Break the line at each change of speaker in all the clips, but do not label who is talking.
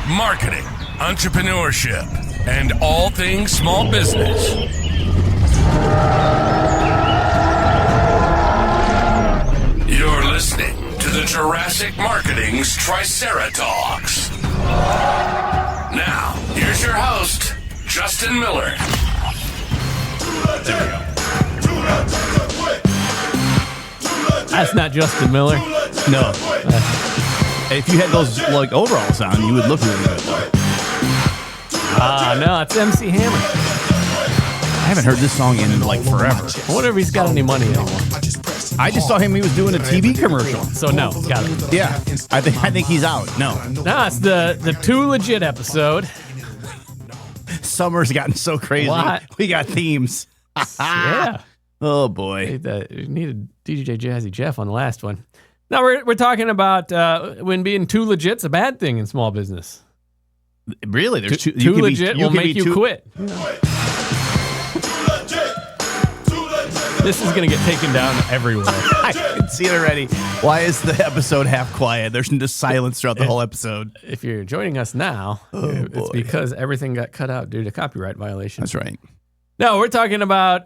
Marketing, entrepreneurship, and all things small business. You're listening to the Jurassic Marketing's Triceratops. Now, here's your host, Justin Miller.
There we go.
That's not Justin Miller.
No. If you had those like overalls on, you would look really good.
No, it's MC Hammer.
I haven't heard this song in like forever.
I wonder if he's got any money anymore.
I just saw him. He was doing a TV commercial.
So no, got it.
Yeah, I think he's out. No,
it's the Too Legit episode.
Summer's gotten so crazy.
What?
We got themes.
Yeah.
Oh boy.
We needed DJ Jazzy Jeff on the last one. Now we're talking about when being too legit's a bad thing in small business.
Really? There's
too legit will make you quit. This is going to get taken down everywhere.
I can see it already. Why is the episode half quiet? There's just silence throughout the whole episode.
If you're joining us now, it's because everything got cut out due to copyright violation.
That's right.
No, we're talking about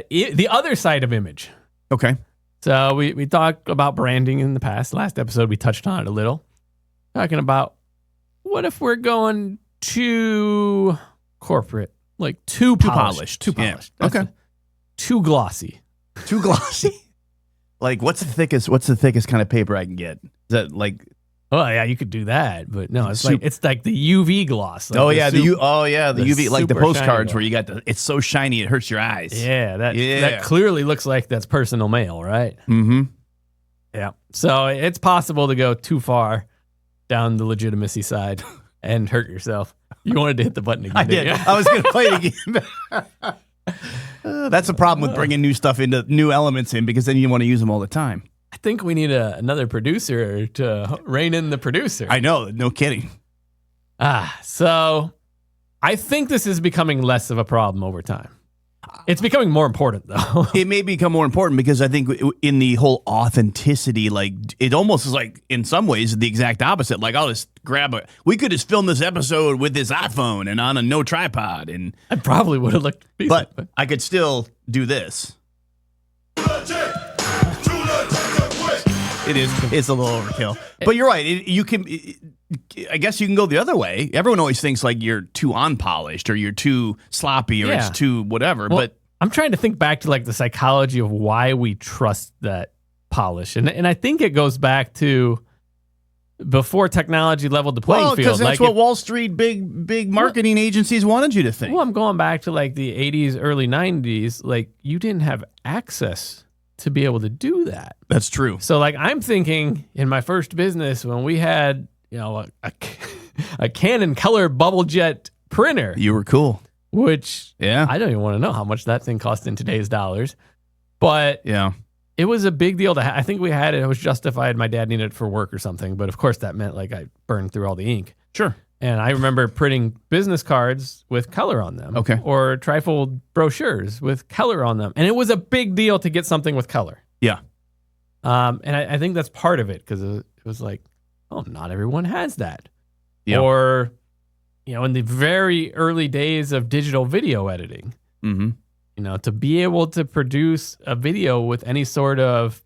the other side of image.
Okay.
So we talked about branding in the past. Last episode, we touched on it a little. Talking about what if we're going too corporate, like too polished. Too polished.
Yeah. Okay.
Too glossy.
Too glossy. Like, what's the thickest kind of paper I can get? Is that like?
Oh yeah, you could do that, but no, it's like the UV gloss. Like
the UV, like the postcards where you got it's so shiny it hurts your eyes.
Yeah, that clearly looks like that's personal mail, right?
Mm-hmm.
Yeah. So it's possible to go too far down the legitimacy side and hurt yourself. You wanted to hit the button again.
I did. I was going to play it again. That's a problem with bringing new stuff into new elements in, because then you want to use them all the time.
I think we need another producer to rein in the producer.
I know. No kidding.
So I think this is becoming less of a problem over time. It's becoming more important, though.
It may become more important because I think in the whole authenticity, like it almost is like in some ways the exact opposite. Like I'll just we could just film this episode with this iPhone and on a no tripod, and
I probably would have looked decent,
but I could still do this. It's a little overkill, but you're right. I guess you can go the other way. Everyone always thinks like you're too unpolished or you're too sloppy or it's too whatever.
Well,
but
I'm trying to think back to like the psychology of why we trust that polish, and I think it goes back to before technology leveled the playing field.
Because that's what Wall Street big marketing agencies wanted you to think.
Well, I'm going back to like the 80s, early 90s. Like you didn't have access to be able to do that.
That's true.
So like I'm thinking in my first business when we had, a Canon color bubble jet printer.
You were cool.
Which I don't even want to know how much that thing cost in today's dollars. But it was a big deal to have. I think we had it. It was justified. My dad needed it for work or something. But of course that meant like I burned through all the ink.
Sure.
And I remember printing business cards with color on them.
Okay.
Or trifold brochures with color on them. And it was a big deal to get something with color.
Yeah.
And I think that's part of it because it was like, oh, not everyone has that.
Yeah.
Or, in the very early days of digital video editing, to be able to produce a video with any sort of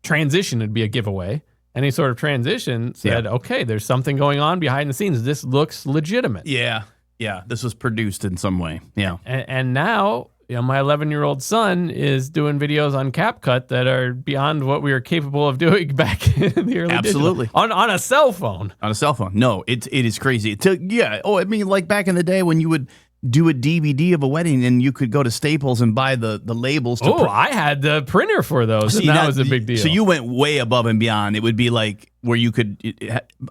transition would be a giveaway. Any sort of transition said, okay, there's something going on behind the scenes. This looks legitimate.
Yeah. Yeah. This was produced in some way. Yeah.
And now, my 11-year-old son is doing videos on CapCut that are beyond what we were capable of doing back in the early
Absolutely.
Digital. On a cell phone.
On a cell phone. No, it is crazy. Like back in the day when you would do a DVD of a wedding and you could go to Staples and buy the labels.
I had the printer for those. And that was a big deal. So
you went way above and beyond. It would be like where you could,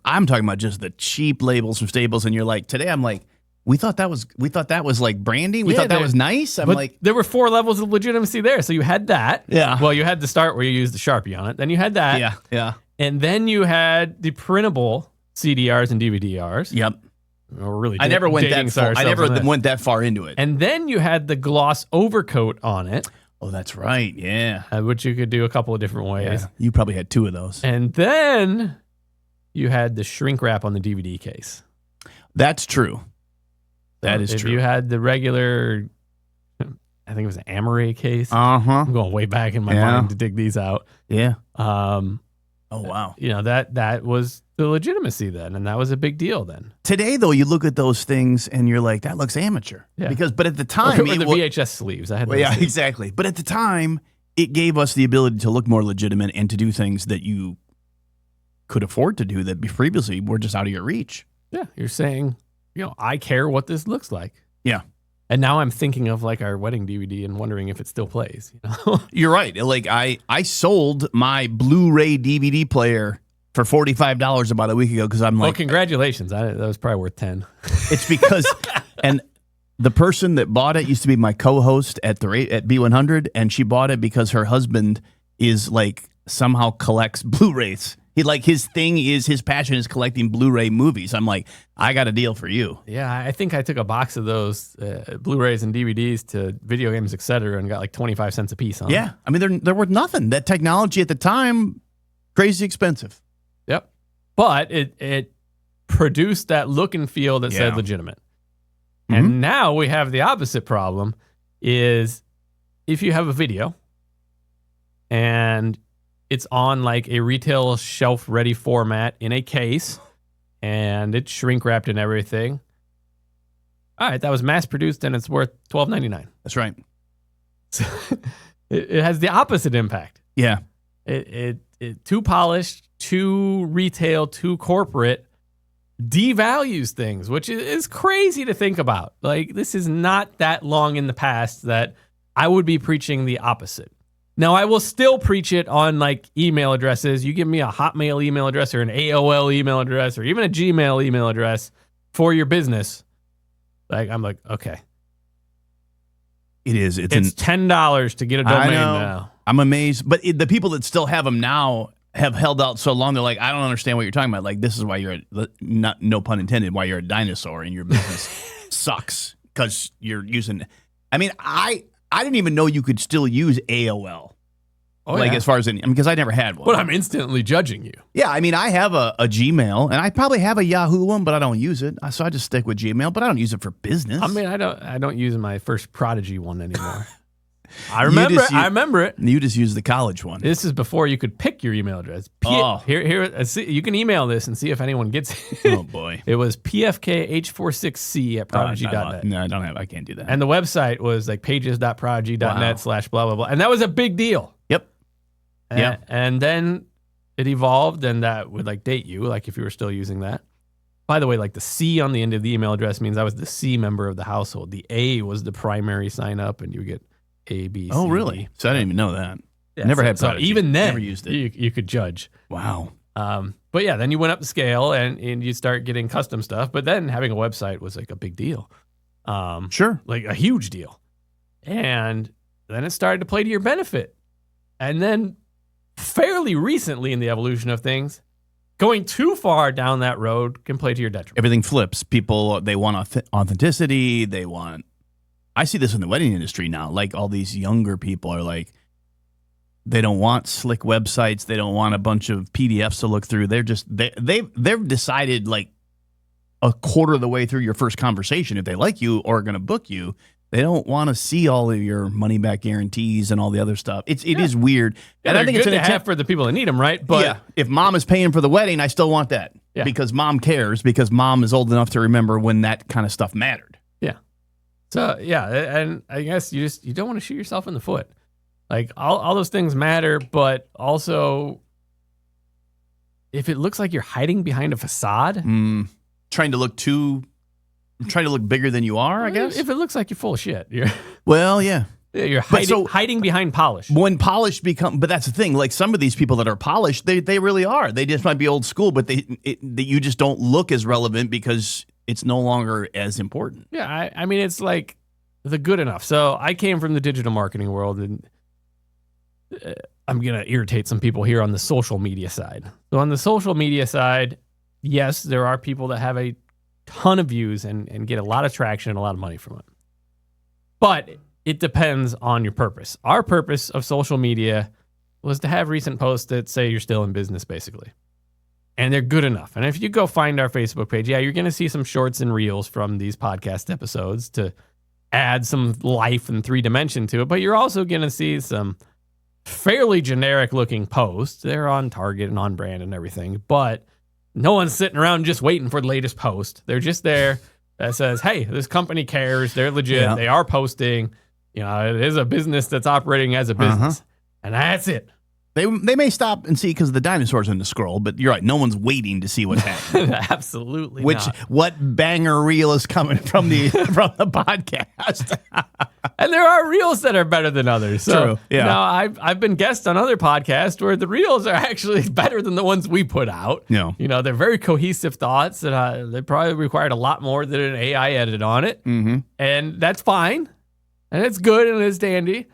I'm talking about just the cheap labels from Staples. And you're like, today I'm like, we thought that was like branding. We thought that was nice. I'm like,
there were 4 levels of legitimacy there. So you had that.
Yeah.
Well, you had the start where you used the Sharpie on it. Then you had that.
Yeah. Yeah.
And then you had the printable CDRs and DVDRs.
Yep.
I
never went that far. I never went that far into it.
And then you had the gloss overcoat on it.
Oh, that's right. Yeah.
which you could do a couple of different ways.
Yeah. You probably had 2 of those.
And then you had the shrink wrap on the DVD case.
That's true. That is
if
true.
you had the regular, I think it was an Amaray case. I'm going way back in my mind to dig these out.
Yeah.
Oh,
wow.
That was the legitimacy then, and that was a big deal then.
Today, though, you look at those things and you're like, that looks amateur.
Yeah.
But at the time,
Or the VHS sleeves. I had those sleeves.
Exactly. But at the time, it gave us the ability to look more legitimate and to do things that you could afford to do that previously were just out of your reach.
Yeah, you're saying, I care what this looks like.
Yeah.
And now I'm thinking of like our wedding DVD and wondering if it still plays.
You're right. Like I sold my Blu-ray DVD player for $45 about a week ago because I'm like,
well, congratulations. That was probably worth 10.
It's because, and the person that bought it used to be my co-host at B100, and she bought it because her husband is like somehow collects Blu-rays. His passion is collecting Blu-ray movies. I'm like, I got a deal for you.
Yeah, I think I took a box of those Blu-rays and DVDs to Video Games Etc. and got like 25 cents a piece on them.
Yeah, I mean they're worth nothing. That technology at the time, crazy expensive.
Yep, but it produced that look and feel that said legitimate. Mm-hmm. And now we have the opposite problem: is if you have a video and it's on like a retail shelf ready format in a case and it's shrink wrapped and everything. All right, that was mass produced and it's worth $12.99.
That's right.
So it has the opposite impact.
Yeah.
It too polished, too retail, too corporate devalues things, which is crazy to think about. Like, this is not that long in the past that I would be preaching the opposite. Now, I will still preach it on like email addresses. You give me a Hotmail email address or an AOL email address or even a Gmail email address for your business. Like, I'm like, okay.
It is. It's
$10 to get a domain now.
I'm amazed. But the people that still have them now have held out so long. They're like, I don't understand what you're talking about. Like, this is why you're, no pun intended, why you're a dinosaur and your business sucks because you're using. I mean, I didn't even know you could still use AOL.
Oh, like,
as far as because I never had one.
But I'm instantly judging you.
Yeah, I mean, I have a Gmail, and I probably have a Yahoo one, but I don't use it. So I just stick with Gmail, but I don't use it for business.
I mean, I don't use my first Prodigy one anymore. I remember it.
You just use the college one.
This is before you could pick your email address. Here, see, you can email this and see if anyone gets it.
Oh, boy.
It was pfkh46c at prodigy.net.
No, I can't do that.
And the website was like pages.prodigy.net / blah, blah, blah. And that was a big deal.
Yep.
And then it evolved, and that would like date you, like if you were still using that. By the way, like the C on the end of the email address means I was the C member of the household. The A was the primary sign up, and you would get A, B, C.
Oh, really? So I didn't even know that.
Yeah,
never had
Prodigy. So even then,
never used it.
You could judge.
Wow.
But yeah, then you went up the scale and you start getting custom stuff. But then having a website was like a big deal.
Sure.
Like a huge deal. And then it started to play to your benefit. And then fairly recently in the evolution of things, going too far down that road can play to your detriment.
Everything flips. People, they want authenticity. I see this in the wedding industry now. Like all these younger people are like, they don't want slick websites. They don't want a bunch of PDFs to look through. They've decided like a quarter of the way through your first conversation, if they like you or are going to book you, they don't want to see all of your money back guarantees and all the other stuff. It is weird.
Yeah, and I think it's an attempt for the people that need them, right?
But yeah, if mom is paying for the wedding, I still want that because mom cares, because mom is old enough to remember when that kind of stuff mattered.
Yeah. So yeah, and I guess you don't want to shoot yourself in the foot. Like all those things matter, but also if it looks like you're hiding behind a facade,
trying to look bigger than you are, I guess.
If it looks like you're full of shit,
well, yeah.
You're hiding behind polish.
When polish but that's the thing. Like some of these people that are polished, they really are. They just might be old school, but you just don't look as relevant because it's no longer as important.
Yeah, I mean, it's like the good enough. So I came from the digital marketing world, and I'm going to irritate some people here on the social media side. So on the social media side, yes, there are people that have a ton of views and get a lot of traction and a lot of money from it. But it depends on your purpose. Our purpose of social media was to have recent posts that say you're still in business, basically. And they're good enough. And if you go find our Facebook page, you're going to see some shorts and reels from these podcast episodes to add some life and 3 dimension to it. But you're also going to see some fairly generic looking posts. They're on target and on brand and everything. But no one's sitting around just waiting for the latest post. They're just there that says, hey, this company cares. They're legit. Yeah. They are posting. It is a business that's operating as a business. And that's it.
They may stop and see because the dinosaurs in the scroll, but you're right. No one's waiting to see what's happening.
Absolutely not.
What banger reel is coming from the podcast?
And there are reels that are better than others. So,
true. Yeah.
Now I've been guest on other podcasts where the reels are actually better than the ones we put out.
No.
They're very cohesive thoughts, and they probably required a lot more than an AI edit on it.
Mm-hmm.
And that's fine, and it's good and it's dandy.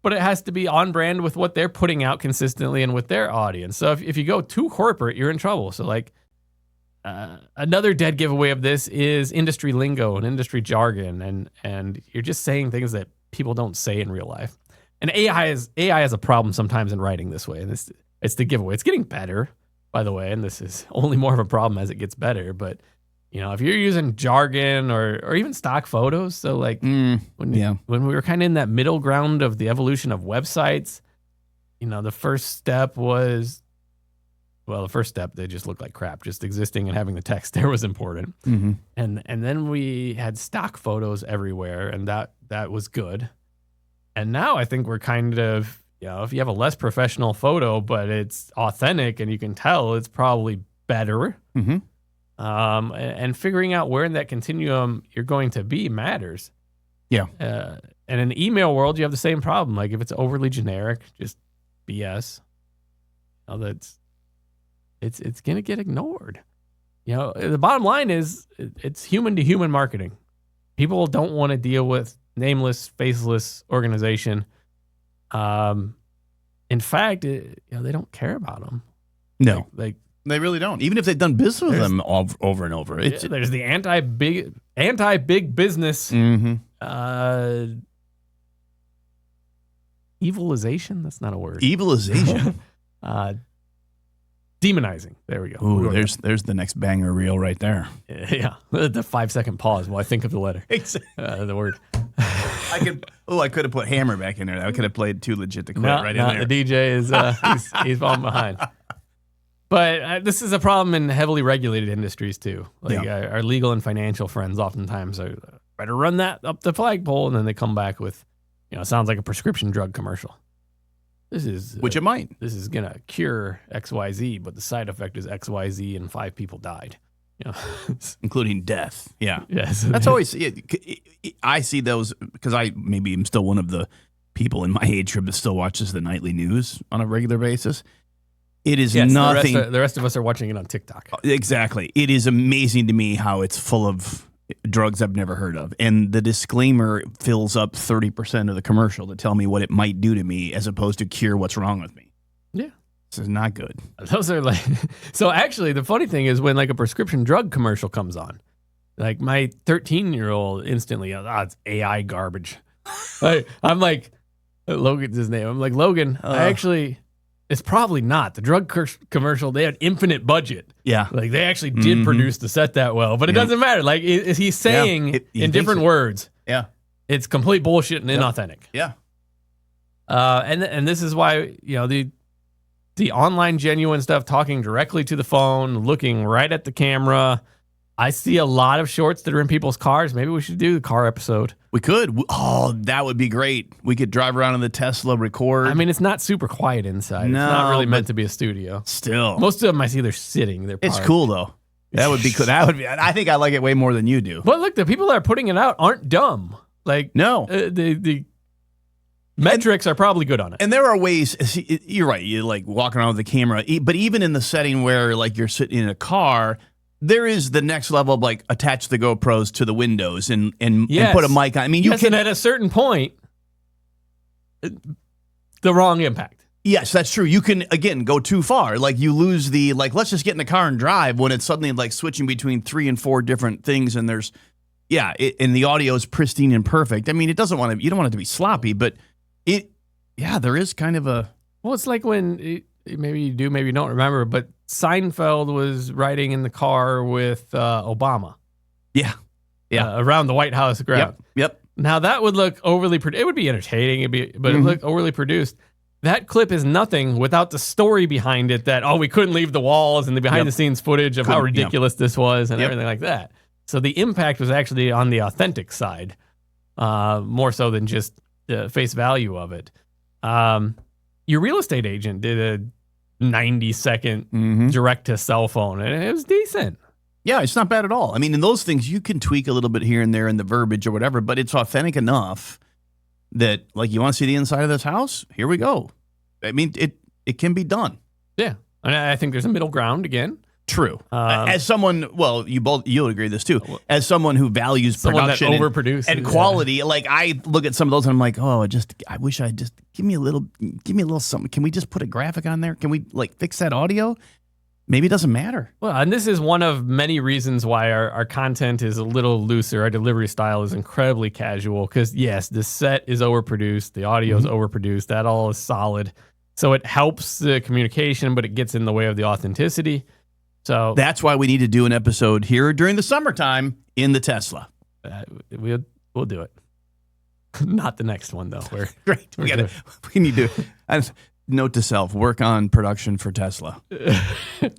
But it has to be on brand with what they're putting out consistently and with their audience. So if you go too corporate, you're in trouble. So another dead giveaway of this is industry lingo and industry jargon, and you're just saying things that people don't say in real life. And AI has a problem sometimes in writing this way, and it's the giveaway. It's getting better, by the way, and this is only more of a problem as it gets better. But if you're using jargon or even stock photos, so when we were kind of in that middle ground of the evolution of websites, the first step they just looked like crap. Just existing and having the text there was important.
Mm-hmm.
And then we had stock photos everywhere, and that was good. And now I think we're kind of, if you have a less professional photo, but it's authentic and you can tell, it's probably better.
Mm-hmm.
And figuring out where in that continuum you're going to be matters.
Yeah.
And in the email world, you have the same problem. Like if it's overly generic, just BS. It's going to get ignored. The bottom line is it's human to human marketing. People don't want to deal with nameless, faceless organization. In fact, they don't care about them.
No. They really don't. Even if they've done business with them over and over.
There's the anti-big business evilization. That's not a word.
Evilization.
Demonizing. There we go.
Ooh, there's the next banger reel right there.
Yeah. The 5-second pause while I think of the letter. The word.
I could have put hammer back in there. I could have played Too Legit to Quit right in there.
The DJ is he's falling behind. But this is a problem in heavily regulated industries too. Our legal and financial friends oftentimes are better run that up the flagpole, and then they come back with, it sounds like a prescription drug commercial.
Which it might.
This is gonna cure XYZ, but the side effect is XYZ, and 5 people died.
Including death. Yeah.
Yes.
That's always. I see those because I maybe am still one of the people in my age group that still watches the nightly news on a regular basis. It is nothing.
The rest of us are watching it on TikTok.
Exactly. It is amazing to me how it's full of drugs I've never heard of. And the disclaimer fills up 30% of the commercial to tell me what it might do to me as opposed to cure what's wrong with me.
Yeah.
This is not good.
Those are so actually the funny thing is when a prescription drug commercial comes on, my 13-year-old instantly, it's AI garbage. I'm like, Logan's his name. I'm like, Logan, it's probably not. The drug commercial, they had infinite budget.
Yeah.
They actually did produce the set that well, but it doesn't matter. He's saying in different words.
Yeah.
It's complete bullshit and inauthentic.
Yeah.
And this is why, the online genuine stuff, talking directly to the phone, looking right at the camera. I see a lot of shorts that are in people's cars. Maybe we should do the car episode.
We could. Oh, that would be great. We could drive around in the Tesla, record.
I mean, it's not super quiet inside.
No,
it's not really meant to be a studio.
Still.
Most of them I see they're sitting. They're parked.
It's cool, though. That would be cool. I think I like it way more than you do.
But look, the people that are putting it out aren't dumb.
No.
The metrics are probably good on it.
And there are ways, you're right, you walk around with the camera, but even in the setting where you're sitting in a car, there is the next level of attach the GoPros to the windows and put a mic on. I mean, you can.
And at a certain point, the wrong impact.
Yes, that's true. You can, again, go too far. You lose the, let's just get in the car and drive when it's suddenly switching between 3 and 4 different things and there's Yeah, and the audio is pristine and perfect. I mean, you don't want it to be sloppy, but there is kind of a...
Well, it's like when, maybe you do, maybe you don't remember, but Seinfeld was riding in the car with Obama.
Yeah.
Around the White House ground.
Yep.
Now, that would look overly produced. It would be entertaining, but it would look overly produced. That clip is nothing without the story behind it that, we couldn't leave the walls and the behind-the-scenes footage of how ridiculous this was and everything like that. So the impact was actually on the authentic side, more so than just the face value of it. Your real estate agent did a 90-second direct-to-cell phone, and it was decent.
Yeah, it's not bad at all. I mean, in those things, you can tweak a little bit here and there in the verbiage or whatever, but it's authentic enough that, like, you want to see the inside of this house? Here we go. I mean, it can be done.
Yeah, and I think there's a middle ground again.
True. As someone, you'll agree with this too. As someone who values production
that overproduces
and quality, like I look at some of those and I'm like, I wish I just give me a little something. Can we just put a graphic on there? Can we fix that audio? Maybe it doesn't matter.
Well, and this is one of many reasons why our content is a little looser. Our delivery style is incredibly casual because, yes, the set is overproduced. The audio is overproduced. That all is solid. So it helps the communication, but it gets in the way of the authenticity. So
that's why we need to do an episode here during the summertime in the Tesla.
We'll do it. Not the next one, though.
Great. We need to... Note to self, work on production for Tesla.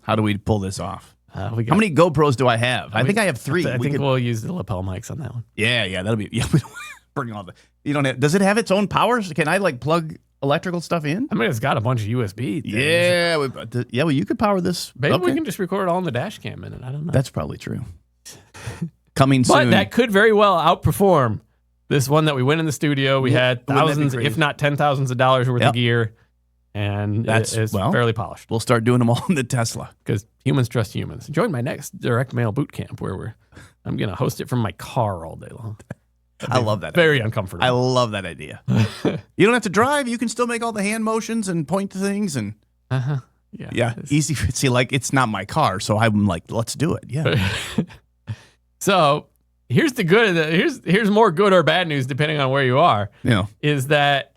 How do we pull this off? How many GoPros do I have? I think I have 3.
I think we'll use the lapel mics on that one.
Yeah, that'll be... Yeah, we don't bring all the... You don't have... Does it have its own powers? Can I plug electrical stuff in?
I mean, it's got a bunch of USB things.
Yeah, well, you could power this.
Maybe we can just record it all in the dash cam in it. I don't know.
That's probably true. Coming soon.
But that could very well outperform this one that we went in the studio. We had thousands, if not $10,000s of dollars worth of gear. And it's fairly polished.
We'll start doing them all in the Tesla.
Because humans trust humans. Join my next direct mail boot camp where I'm going to host it from my car all day long.
I love that.
Very uncomfortable.
I love that idea. You don't have to drive. You can still make all the hand motions and point to things. And yeah, easy. See, it's not my car. So I'm like, let's do it. Yeah.
So here's the good. Here's more good or bad news, depending on where you are.
Yeah.
Is that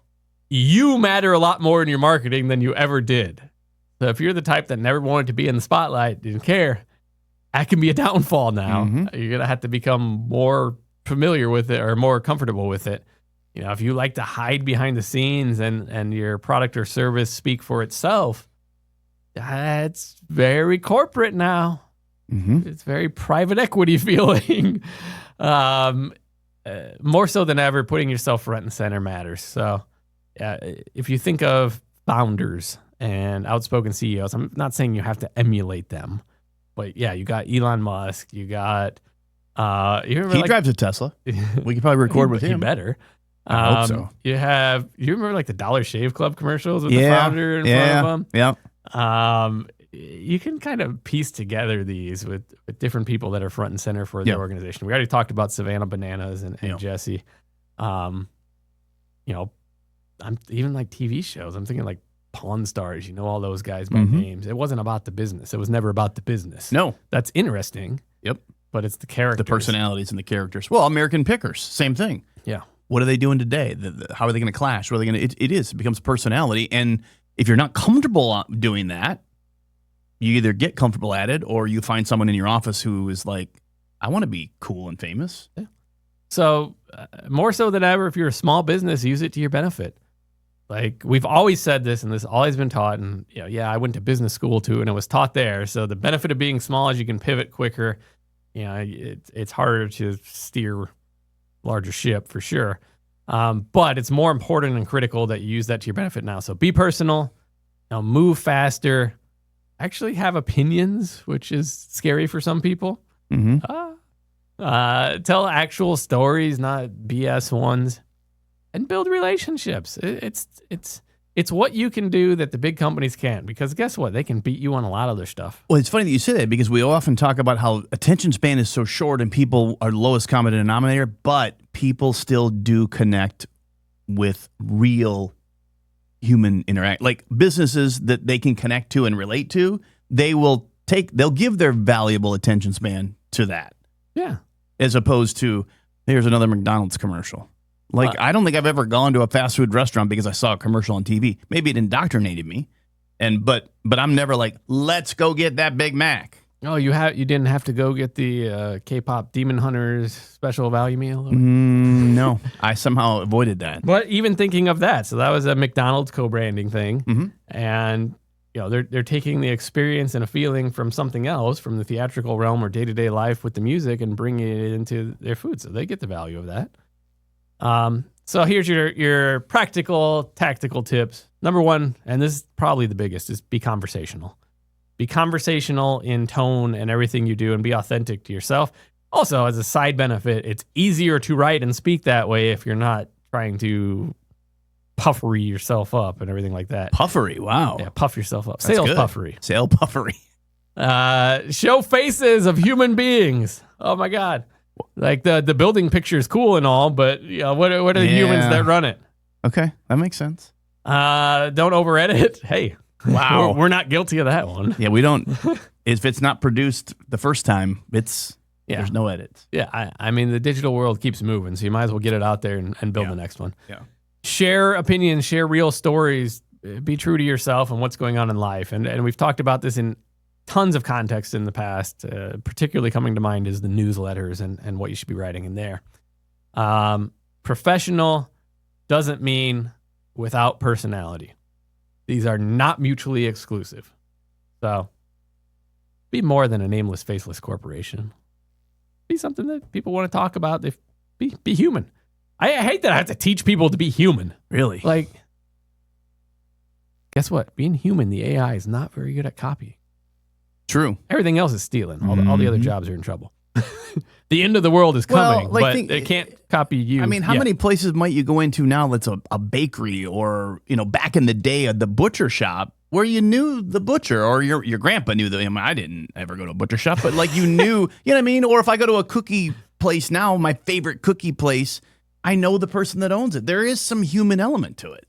you matter a lot more in your marketing than you ever did. So if you're the type that never wanted to be in the spotlight, didn't care, that can be a downfall now. You're going to have to become more familiar with it or more comfortable with it. If you like to hide behind the scenes and your product or service speak for itself, that's very corporate now. It's very private equity feeling. More so than ever, putting yourself front and center matters. So if you think of founders and outspoken CEOs, I'm not saying you have to emulate them, but you got Elon Musk, you got he
drives a Tesla. We could probably record with him.
He better.
I hope so.
You remember the Dollar Shave Club commercials with the founder in front of them?
Yeah.
You can kind of piece together these with different people that are front and center for the organization. We already talked about Savannah Bananas and Jesse. I'm even TV shows. I'm thinking Pawn Stars. All those guys by names. It wasn't about the business. It was never about the business.
No,
that's interesting.
Yep,
but it's the characters,
the personalities, and the characters. Well, American Pickers, same thing.
Yeah.
What are they doing today? How are they going to clash? What are they going to? It becomes personality, and if you're not comfortable doing that, you either get comfortable at it or you find someone in your office who is like, I want to be cool and famous.
Yeah. So more so than ever, if you're a small business, use it to your benefit. We've always said this, and this has always been taught. And I went to business school too, and it was taught there. So the benefit of being small is you can pivot quicker. It's harder to steer larger ship for sure. But it's more important and critical that you use that to your benefit now. So be personal, move faster, actually have opinions, which is scary for some people. Tell actual stories, not BS ones, and build relationships. It's what you can do that the big companies can't, because guess what? They can beat you on a lot of their stuff.
Well, it's funny that you say that, because we often talk about how attention span is so short and people are lowest common denominator, but people still do connect with real human interact. Businesses that they can connect to and relate to, they'll give their valuable attention span to that.
Yeah.
as opposed to here's another McDonald's commercial. Like, I don't think I've ever gone to a fast food restaurant because I saw a commercial on TV. Maybe it indoctrinated me, but I'm never like, let's go get that Big Mac.
Oh, you didn't have to go get the K-pop Demon Hunters special value meal?
No, I somehow avoided that.
But even thinking of that, so that was a McDonald's co-branding thing, and they're taking the experience and a feeling from something else, from the theatrical realm or day-to-day life with the music, and bringing it into their food, so they get the value of that. So here's your practical, tactical tips. Number one, and this is probably the biggest, is be conversational. Be conversational in tone and everything you do, and be authentic to yourself. Also, as a side benefit, it's easier to write and speak that way if you're not trying to puffery yourself up and everything like that.
Puffery, wow.
Yeah, puff yourself up.
That's
Sales
good.
puffery.
Sale puffery.
Show faces of human beings. Oh my God. Like the building picture is cool and all, but what are the humans that run it?
Okay, that makes sense.
Don't over edit. Hey,
wow,
we're not guilty of that one.
Yeah, we don't. If it's not produced the first time, there's no edits.
Yeah, I mean the digital world keeps moving, so you might as well get it out there and build the next one.
Yeah,
share opinions, share real stories. Be true to yourself and what's going on in life. And we've talked about this in tons of context in the past, particularly coming to mind is the newsletters and what you should be writing in there. Professional doesn't mean without personality. These are not mutually exclusive. So be more than a nameless, faceless corporation. Be something that people want to talk about. Be human. I hate that I have to teach people to be human.
Really?
Like, guess what? Being human, the AI is not very good at copying.
True.
Everything else is stealing. All the other jobs are in trouble. The end of the world is coming, but they can't copy you.
I mean, how many places might you go into now that's a bakery or, back in the day at the butcher shop where you knew the butcher or your grandpa knew I didn't ever go to a butcher shop, but like you knew, you know what I mean? Or if I go to a cookie place now, my favorite cookie place, I know the person that owns it. There is some human element to it.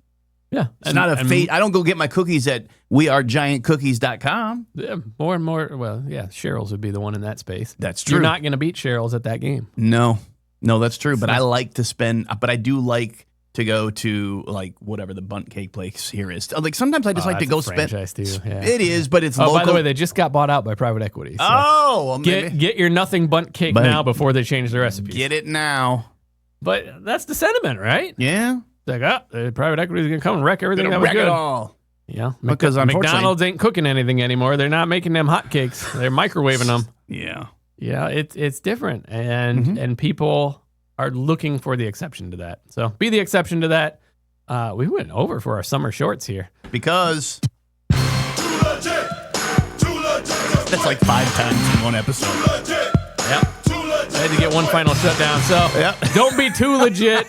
Yeah.
It's not a fate. I don't go get my cookies at wearegiantcookies.com.
Yeah, more and more. Well, yeah, Cheryl's would be the one in that space.
That's true.
You're not going to beat Cheryl's at that game.
No, that's true. But I like to but I do like to go to like whatever the bundt cake place here is. Like sometimes I just like to go spend.
Too. Yeah.
It is, but it's local.
By the way, they just got bought out by private equity. So
well,
get your nothing bundt cake now before they change their recipes.
Get it now.
But that's the sentiment, right?
Yeah.
Like, the private equity is going to come and wreck everything that was
good.
Wreck
it all.
Yeah.
Because
McDonald's ain't cooking anything anymore. They're not making them hotcakes. They're microwaving them.
Yeah.
Yeah, it's different. And people are looking for the exception to that. So be the exception to that. We went over for our summer shorts here.
Because that's like 5 times in one episode.
Yep. I had to get one final shutdown. So don't be too legit.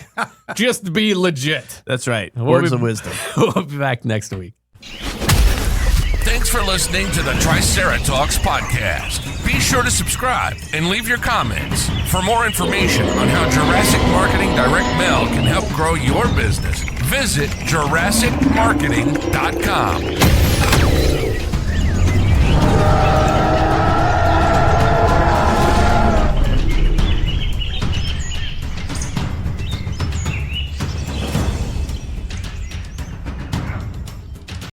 Just be legit.
That's right. Words of wisdom.
We'll be back next week.
Thanks for listening to the Triceratops podcast. Be sure to subscribe and leave your comments. For more information on how Jurassic Marketing Direct Mail can help grow your business, visit JurassicMarketing.com.